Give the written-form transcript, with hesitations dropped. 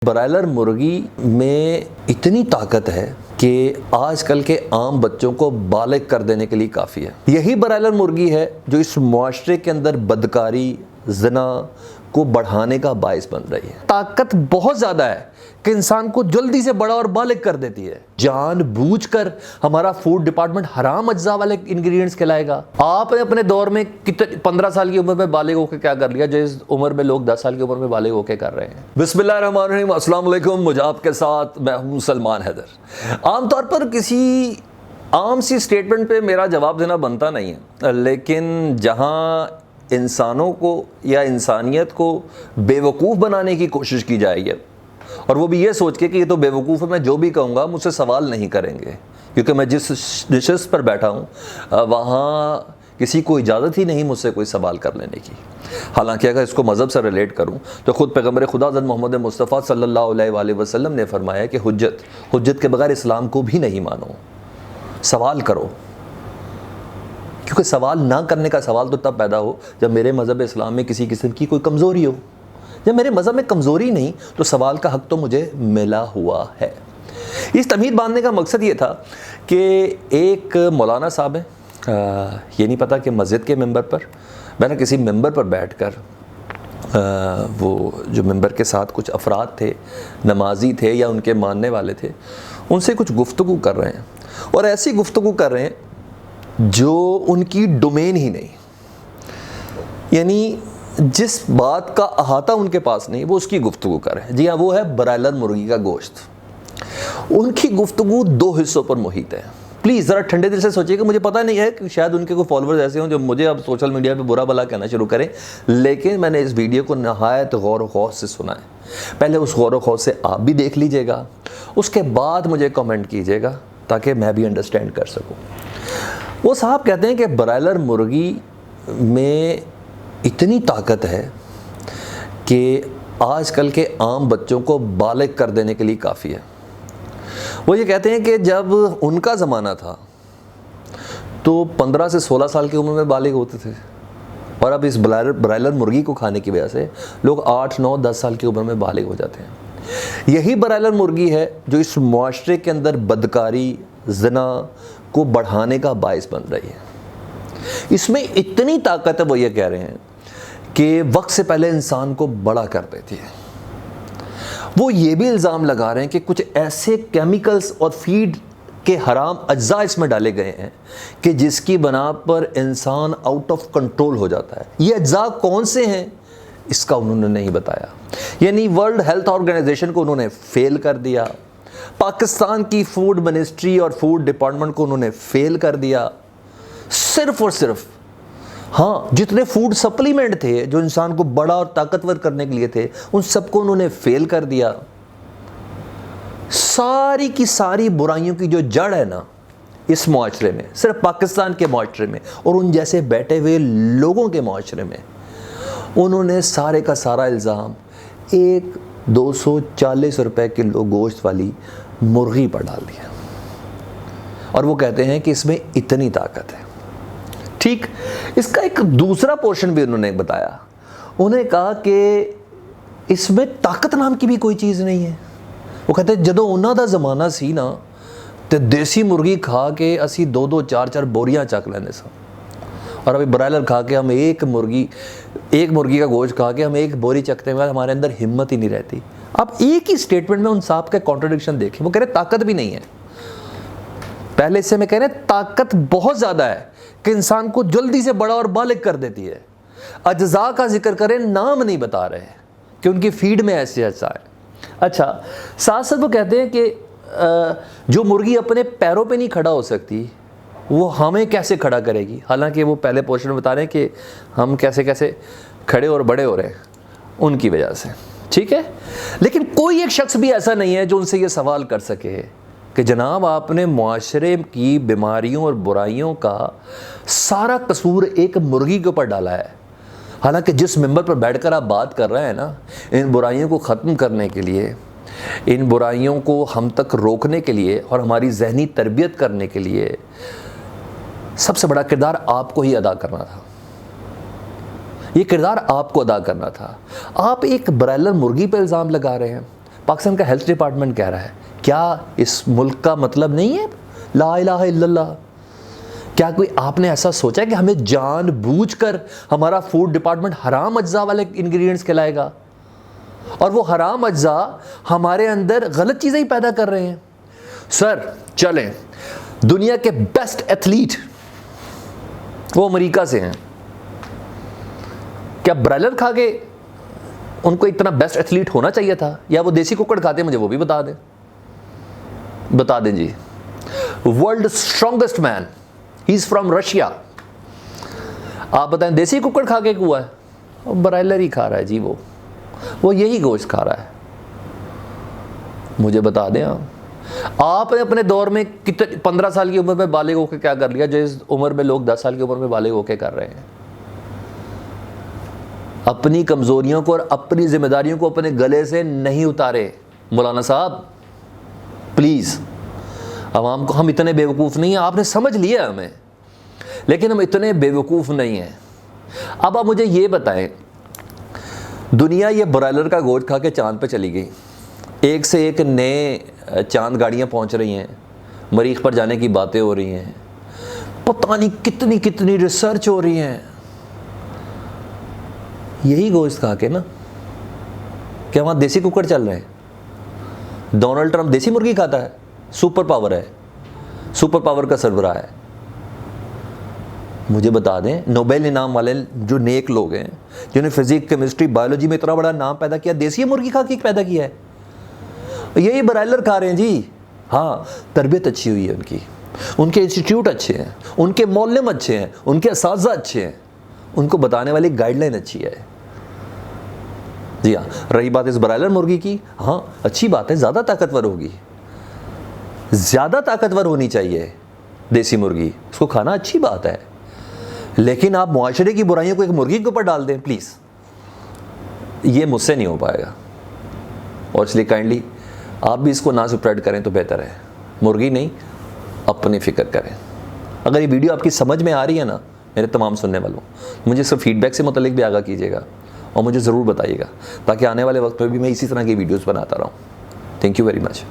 Broiler مرغی میں اتنی طاقت ہے کہ آج کل کے عام بچوں کو بالغ کر دینے کے لیے کافی ہے۔ یہی برائلر مرغی ہے جو اس معاشرے کے اندر بدکاری، زنا کو بڑھانے کا باعث بن رہی ہے۔ طاقت بہت زیادہ ہے کہ انسان کو جلدی سے بڑا اور بالغ کر دیتی ہے۔ جان بوجھ کر ہمارا فوڈ ڈپارٹمنٹ حرام اجزاء والے انگریڈینٹس کھلائے گا۔ آپ نے اپنے دور میں 15 سال کی عمر میں بالغ ہو کے کیا کر لیا جو اس عمر میں لوگ 10 سال کی عمر میں بالغ ہو کے کر رہے ہیں۔ بسم اللہ الرحمن الرحیم، السلام علیکم، مجھے آپ کے ساتھ میں ہوں سلمان حیدر۔ عام طور پر کسی عام سی سٹیٹمنٹ پہ میرا جواب دینا بنتا نہیں ہے، لیکن جہاں انسانوں کو یا انسانیت کو بے وقوف بنانے کی کوشش کی جائے گی، اور وہ بھی یہ سوچ کے کہ یہ تو بے وقوف ہے، میں جو بھی کہوں گا مجھ سے سوال نہیں کریں گے، کیونکہ میں جس نشست پر بیٹھا ہوں وہاں کسی کو اجازت ہی نہیں مجھ سے کوئی سوال کر لینے کی۔ حالانکہ اگر اس کو مذہب سے ریلیٹ کروں تو خود پیغمبر خدا حضرت محمد مصطفیٰ صلی اللہ علیہ وآلہ وسلم نے فرمایا کہ حجت کے بغیر اسلام کو بھی نہیں مانو، سوال کرو، کیونکہ سوال نہ کرنے کا سوال تو تب پیدا ہو جب میرے مذہب اسلام میں کسی قسم کی کوئی کمزوری ہو۔ جب میرے مذہب میں کمزوری نہیں تو سوال کا حق تو مجھے ملا ہوا ہے۔ اس تمہید باندھنے کا مقصد یہ تھا کہ ایک مولانا صاحب ہیں، یہ نہیں پتا کہ مسجد کے ممبر پر، میں نے کسی ممبر پر بیٹھ کر وہ جو ممبر کے ساتھ کچھ افراد تھے، نمازی تھے یا ان کے ماننے والے تھے، ان سے کچھ گفتگو کر رہے ہیں، اور ایسی گفتگو کر رہے ہیں جو ان کی ڈومین ہی نہیں، یعنی جس بات کا احاطہ ان کے پاس نہیں وہ اس کی گفتگو کر رہے ہیں۔ جی ہاں، وہ ہے برائلر مرغی کا گوشت۔ ان کی گفتگو 2 حصوں پر محیط ہے۔ پلیز ذرا ٹھنڈے دل سے سوچیے گا، مجھے پتہ نہیں ہے کہ شاید ان کے کوئی فالوورز ایسے ہوں جو مجھے اب سوشل میڈیا پہ برا بھلا کہنا شروع کریں، لیکن میں نے اس ویڈیو کو نہایت غور و خوض سے سنا ہے۔ پہلے اس غور و خوض سے آپ بھی دیکھ لیجئے گا، اس کے بعد مجھے کمنٹ کیجئے گا تاکہ میں بھی انڈرسٹینڈ کر سکوں۔ وہ صاحب کہتے ہیں کہ برائلر مرغی میں اتنی طاقت ہے کہ آج کل کے عام بچوں کو بالغ کر دینے کے لیے کافی ہے۔ وہ یہ کہتے ہیں کہ جب ان کا زمانہ تھا تو 15 سے 16 سال کی عمر میں بالغ ہوتے تھے، اور اب اس برائلر مرغی کو کھانے کی وجہ سے لوگ 8، 9، 10 سال کی عمر میں بالغ ہو جاتے ہیں۔ یہی برائلر مرغی ہے جو اس معاشرے کے اندر بدکاری، زنا کو بڑھانے کا باعث بن رہی ہے۔ اس میں اتنی طاقت ہے، وہ یہ کہہ رہے ہیں کہ وقت سے پہلے انسان کو بڑا کر دیتی ہے۔ وہ یہ بھی الزام لگا رہے ہیں کہ کچھ ایسے کیمیکلز اور فیڈ کے حرام اجزاء اس میں ڈالے گئے ہیں کہ جس کی بنا پر انسان آؤٹ آف کنٹرول ہو جاتا ہے۔ یہ اجزاء کون سے ہیں اس کا انہوں نے نہیں بتایا، یعنی ورلڈ ہیلتھ آرگنائزیشن کو انہوں نے فیل کر دیا، پاکستان کی فوڈ منسٹری اور فوڈ ڈپارٹمنٹ کو انہوں نے فیل کر دیا۔ صرف اور صرف جتنے فوڈ سپلیمنٹ تھے جو انسان کو بڑا اور طاقتور کرنے کے لیے تھے، ان سب کو انہوں نے فیل کر دیا۔ ساری کی ساری برائیوں کی جو جڑ ہے نا اس معاشرے میں، صرف پاکستان کے معاشرے میں اور ان جیسے بیٹھے ہوئے لوگوں کے معاشرے میں، انہوں نے سارے کا سارا الزام ایک 240 روپے کلو گوشت والی مرغی پر ڈال دیا، اور وہ کہتے ہیں کہ اس میں اتنی طاقت ہے۔ ٹھیک، اس کا ایک دوسرا پورشن بھی انہوں نے بتایا، انہوں نے کہا کہ اس میں طاقت نام کی بھی کوئی چیز نہیں ہے۔ وہ کہتے ہیں جدوں انہاں دا زمانہ سی نا تے دیسی مرغی کھا کے اسی 2، 4 بوریاں چک لیندے سا، اور ابھی برائلر کھا کے ہم ایک مرغی کا گوشت کھا کے ہم ایک بوری چکتے ہیں، ہمارے اندر ہمت ہی نہیں رہتی۔ آپ ایک ہی سٹیٹمنٹ میں ان صاحب کا کانٹرڈکشن دیکھیں، وہ کہہ رہے طاقت بھی نہیں ہے۔ پہلے حصے میں کہہ رہے ہیں طاقت بہت زیادہ ہے کہ انسان کو جلدی سے بڑا اور بالغ کر دیتی ہے۔ اجزاء کا ذکر کریں، نام نہیں بتا رہے کہ ان کی فیڈ میں ایسے اجزاء ہیں۔ اچھا، ساتھ ساتھ وہ کہتے ہیں کہ جو مرغی اپنے پیروں پہ نہیں کھڑا ہو سکتی وہ ہمیں کیسے کھڑا کرے گی، حالانکہ وہ پہلے پورشن میں بتا رہے ہیں کہ ہم کیسے کھڑے اور بڑے ہو رہے ہیں ان کی وجہ سے۔ ٹھیک ہے، لیکن کوئی ایک شخص بھی ایسا نہیں ہے جو ان سے یہ سوال کر سکے کہ جناب آپ نے معاشرے کی بیماریوں اور برائیوں کا سارا قصور ایک مرغی کے اوپر ڈالا ہے، حالانکہ جس ممبر پر بیٹھ کر آپ بات کر رہے ہیں نا، ان برائیوں کو ختم کرنے کے لیے، ان برائیوں کو ہم تک روکنے کے لیے اور ہماری ذہنی تربیت کرنے کے لیے سب سے بڑا کردار آپ کو ہی ادا کرنا تھا۔ یہ کردار آپ کو ادا کرنا تھا۔ آپ ایک برائلر مرغی پہ الزام لگا رہے ہیں۔ پاکستان کا ہیلتھ ڈپارٹمنٹ کہہ رہا ہے کیا اس ملک کا مطلب نہیں ہے لا الہ الا اللہ؟ کیا کوئی آپ نے ایسا سوچا ہے کہ ہمیں جان بوجھ کر ہمارا فوڈ ڈپارٹمنٹ حرام اجزاء والے انگریڈینٹس کھلائے گا؟ اور وہ حرام اجزاء ہمارے اندر غلط چیزیں ہی پیدا کر رہے ہیں. سر چلیں، دنیا کے بیسٹ ایتھلیٹ وہ امریکہ سے ہیں، کیا برائلر کھا کے ان کو اتنا بیسٹ ایتھلیٹ ہونا چاہیے تھا، یا وہ دیسی ککڑ کھاتے ہیں؟ مجھے وہ بھی بتا دیں جی. World strongest man, he is from Russia. آپ بتائیں دیسی ککڑ کھا کے ہوا ہے؟ برائلر ہی کھا رہا ہے جی، وہ یہی گوشت کھا رہا ہے. مجھے بتا دیں آپ نے اپنے دور میں 15 سال کی عمر میں بالغ ہو کے کیا کر لیا جو اس عمر میں لوگ 10 سال کی عمر میں بالغ ہو کے کر رہے ہیں؟ اپنی کمزوریوں کو اور اپنی ذمہ داریوں کو اپنے گلے سے نہیں اتارے. مولانا صاحب پلیز، عوام کو، ہم اتنے بیوقوف نہیں ہیں. آپ نے سمجھ لیا ہمیں، لیکن ہم اتنے بیوقوف نہیں ہیں. اب آپ مجھے یہ بتائیں، دنیا یہ برائلر کا گوشت کھا کے چاند پہ چلی گئی، ایک سے ایک نئے چاند گاڑیاں پہنچ رہی ہیں، مریخ پر جانے کی باتیں ہو رہی ہیں، پتہ نہیں کتنی ریسرچ ہو رہی ہیں. یہی گوشت کھا کے نا، کیا وہاں دیسی ککڑ چل رہے ہیں؟ ڈونلڈ ٹرمپ دیسی مرغی کھاتا ہے، سپر پاور ہے، سپر پاور کا سربراہ ہے. مجھے بتا دیں نوبیل انعام والے جو نیک لوگ ہیں جنہوں نے فزکس، کیمسٹری، بایولوجی میں اتنا بڑا نام پیدا کیا، دیسی مرغی کھا کے پیدا کیا ہے. یہی برائلر کھا رہے ہیں جی. ہاں تربیت اچھی ہوئی ہے ان کے انسٹیٹیوٹ اچھے ہیں، ان کے معلم اچھے ہیں، ان کے اساتذہ اچھے ہیں، ان کو بتانے والی گائیڈ لائن اچھی ہے. جی ہاں، رہی بات اس برائلر مرغی کی، ہاں اچھی بات ہے، زیادہ طاقتور ہوگی، زیادہ طاقتور ہونی چاہیے دیسی مرغی، اس کو کھانا اچھی بات ہے. لیکن آپ معاشرے کی برائیوں کو ایک مرغی کے اوپر ڈال دیں پلیز، یہ مجھ سے نہیں ہو پائے گا. اور اس لیے کائنڈلی آپ بھی اس کو نہ سپریڈ کریں تو بہتر ہے. مرغی نہیں، اپنی فکر کریں. اگر یہ ویڈیو آپ کی سمجھ میں آ رہی ہے نا میرے تمام سننے والوں، مجھے اس فیڈ بیک سے متعلق بھی آگاہ کیجیے گا اور مجھے ضرور بتائیے گا، تاکہ آنے والے وقت میں بھی میں اسی طرح کی ویڈیوز بناتا رہوں. Thank you very much.